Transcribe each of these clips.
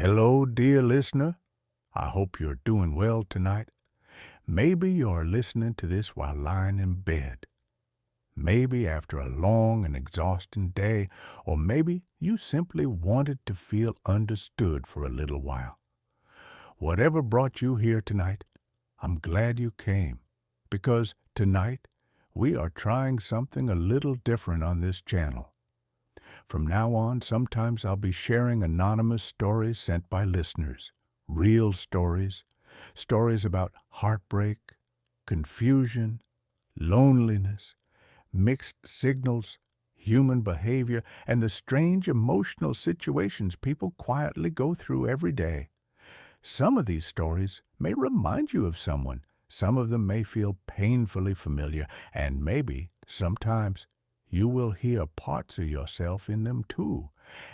Hello, dear listener. I hope you're doing well tonight. Maybe you're listening to this while lying in bed. Maybe after a long and exhausting day, or maybe you simply wanted to feel understood for a little while. Whatever brought you here tonight, I'm glad you came, because tonight we are trying something a little different on this channel. From now on, sometimes I'll be sharing anonymous stories sent by listeners, real stories, stories about heartbreak, confusion, loneliness, mixed signals, human behavior, and the strange emotional situations people quietly go through every day. Some of these stories may remind you of someone. Some of them may feel painfully familiar, and maybe, sometimes, you will hear parts of yourself in them too.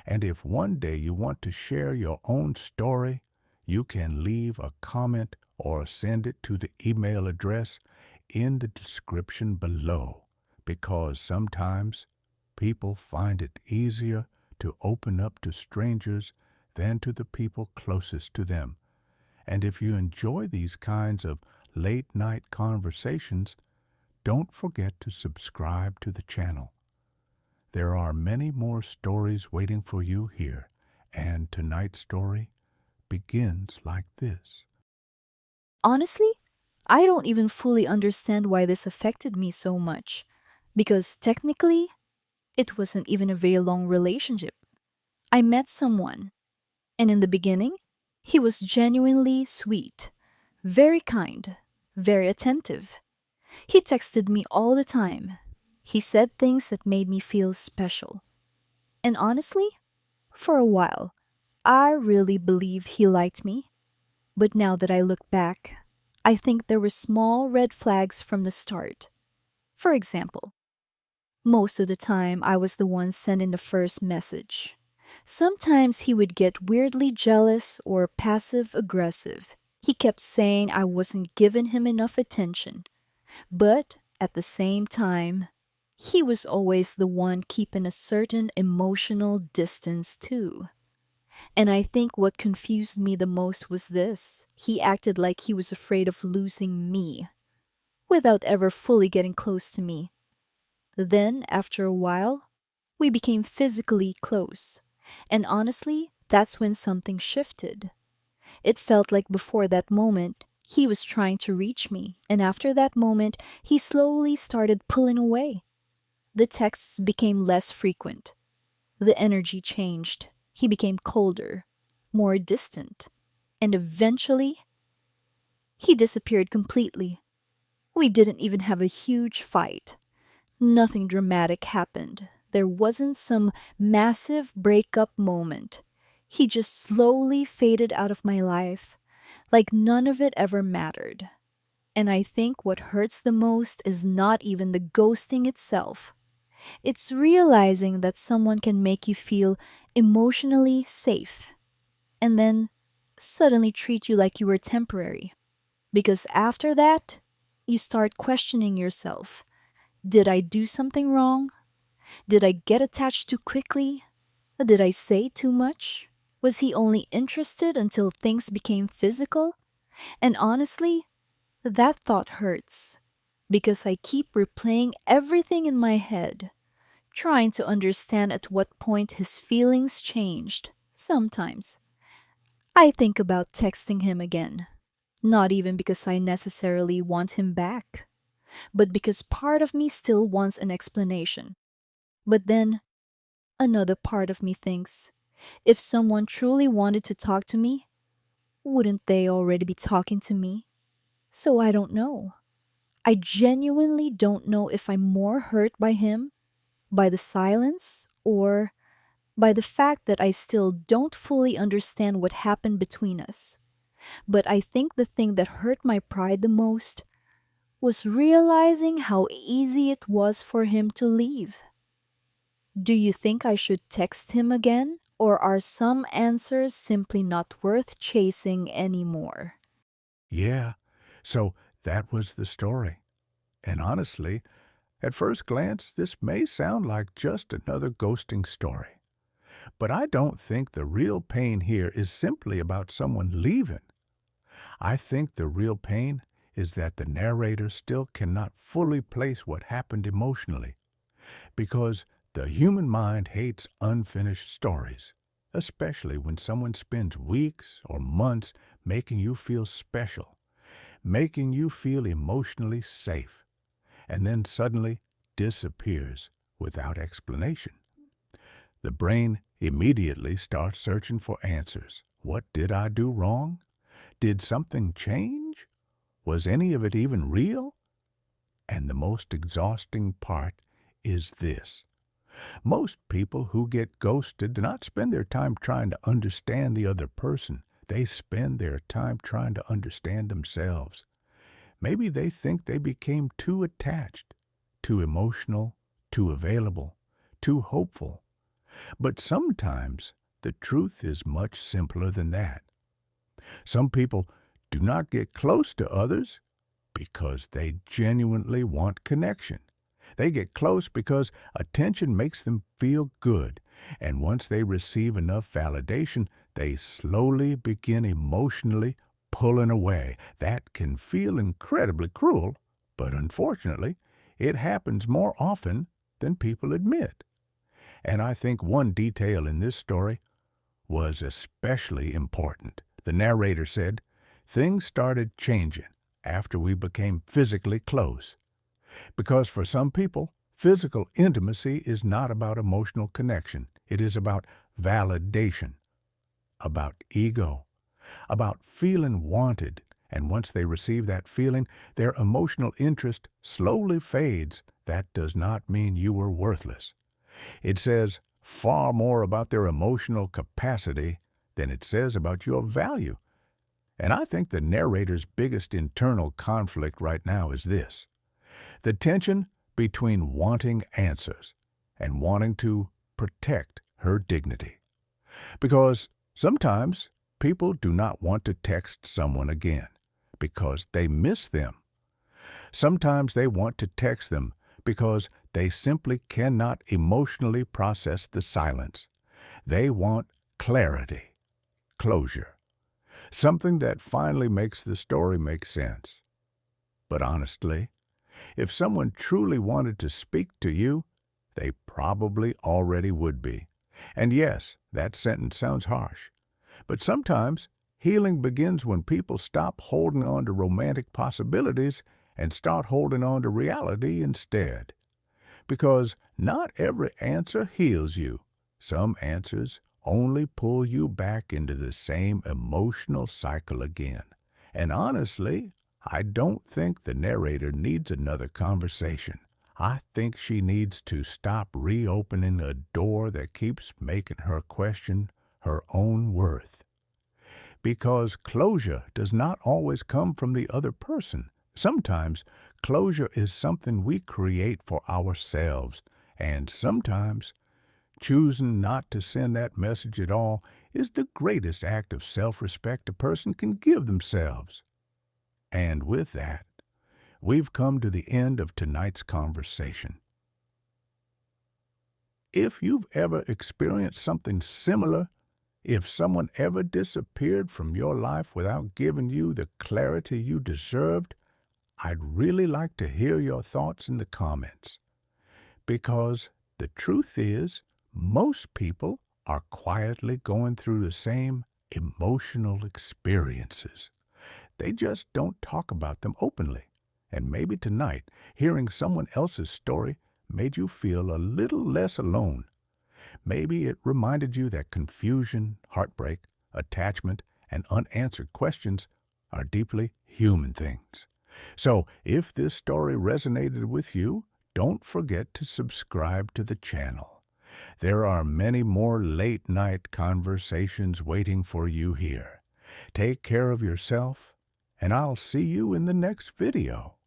And if one day you want to share your own story, you can leave a comment or send it to the email address in the description below, because sometimes people find it easier to open up to strangers than to the people closest to them. And if you enjoy these kinds of late-night conversations, don't forget to subscribe to the channel. There are many more stories waiting for you here, and tonight's story begins like this. Honestly, I don't even fully understand why this affected me so much. Because technically, it wasn't even a very long relationship. I met someone, and in the beginning, he was genuinely sweet, very kind, very attentive. He texted me all the time. He said things that made me feel special. And honestly, for a while, I really believed he liked me. But now that I look back, I think there were small red flags from the start. For example, most of the time I was the one sending the first message. Sometimes he would get weirdly jealous or passive aggressive. He kept saying I wasn't giving him enough attention. But at the same time, he was always the one keeping a certain emotional distance too. And I think what confused me the most was this: he acted like he was afraid of losing me, without ever fully getting close to me. Then, after a while, we became physically close. And honestly, that's when something shifted. It felt like before that moment, he was trying to reach me, and after that moment, he slowly started pulling away. The texts became less frequent. The energy changed. He became colder, more distant, and eventually, he disappeared completely. We didn't even have a huge fight. Nothing dramatic happened. There wasn't some massive breakup moment. He just slowly faded out of my life, like none of it ever mattered. And I think what hurts the most is not even the ghosting itself. It's realizing that someone can make you feel emotionally safe and then suddenly treat you like you were temporary. Because after that, you start questioning yourself. Did I do something wrong? Did I get attached too quickly? Did I say too much? Was he only interested until things became physical? And honestly, that thought hurts because I keep replaying everything in my head, trying to understand at what point his feelings changed. Sometimes I think about texting him again, not even because I necessarily want him back, but because part of me still wants an explanation. But then another part of me thinks, if someone truly wanted to talk to me, wouldn't they already be talking to me? So I don't know. I genuinely don't know if I'm more hurt by him, by the silence, or by the fact that I still don't fully understand what happened between us. But I think the thing that hurt my pride the most was realizing how easy it was for him to leave. Do you think I should text him again, or are some answers simply not worth chasing anymore? Yeah, so that was the story. And honestly, at first glance, this may sound like just another ghosting story. But I don't think the real pain here is simply about someone leaving. I think the real pain is that the narrator still cannot fully place what happened emotionally, because the human mind hates unfinished stories, especially when someone spends weeks or months making you feel special, making you feel emotionally safe, and then suddenly disappears without explanation. The brain immediately starts searching for answers. What did I do wrong? Did something change? Was any of it even real? And the most exhausting part is this. Most people who get ghosted do not spend their time trying to understand the other person. They spend their time trying to understand themselves. Maybe they think they became too attached, too emotional, too available, too hopeful. But sometimes the truth is much simpler than that. Some people do not get close to others because they genuinely want connection. They get close because attention makes them feel good, and once they receive enough validation, they slowly begin emotionally pulling away. That can feel incredibly cruel, but unfortunately, it happens more often than people admit. And I think one detail in this story was especially important. The narrator said, "Things started changing after we became physically close." Because for some people, physical intimacy is not about emotional connection. It is about validation, about ego, about feeling wanted. And once they receive that feeling, their emotional interest slowly fades. That does not mean you were worthless. It says far more about their emotional capacity than it says about your value. And I think the narrator's biggest internal conflict right now is this: the tension between wanting answers and wanting to protect her dignity. Because sometimes people do not want to text someone again because they miss them. Sometimes they want to text them because they simply cannot emotionally process the silence. They want clarity, closure, something that finally makes the story make sense. But honestly, if someone truly wanted to speak to you, they probably already would be. And yes, that sentence sounds harsh. But sometimes healing begins when people stop holding on to romantic possibilities and start holding on to reality instead. Because not every answer heals you. Some answers only pull you back into the same emotional cycle again. And honestly, I don't think the narrator needs another conversation. I think she needs to stop reopening a door that keeps making her question her own worth. Because closure does not always come from the other person. Sometimes closure is something we create for ourselves, and sometimes choosing not to send that message at all is the greatest act of self-respect a person can give themselves. And with that, we've come to the end of tonight's conversation. If you've ever experienced something similar, if someone ever disappeared from your life without giving you the clarity you deserved, I'd really like to hear your thoughts in the comments. Because the truth is, most people are quietly going through the same emotional experiences. They just don't talk about them openly. And maybe tonight, hearing someone else's story made you feel a little less alone. Maybe it reminded you that confusion, heartbreak, attachment, and unanswered questions are deeply human things. So, if this story resonated with you, don't forget to subscribe to the channel. There are many more late-night conversations waiting for you here. Take care of yourself, and I'll see you in the next video.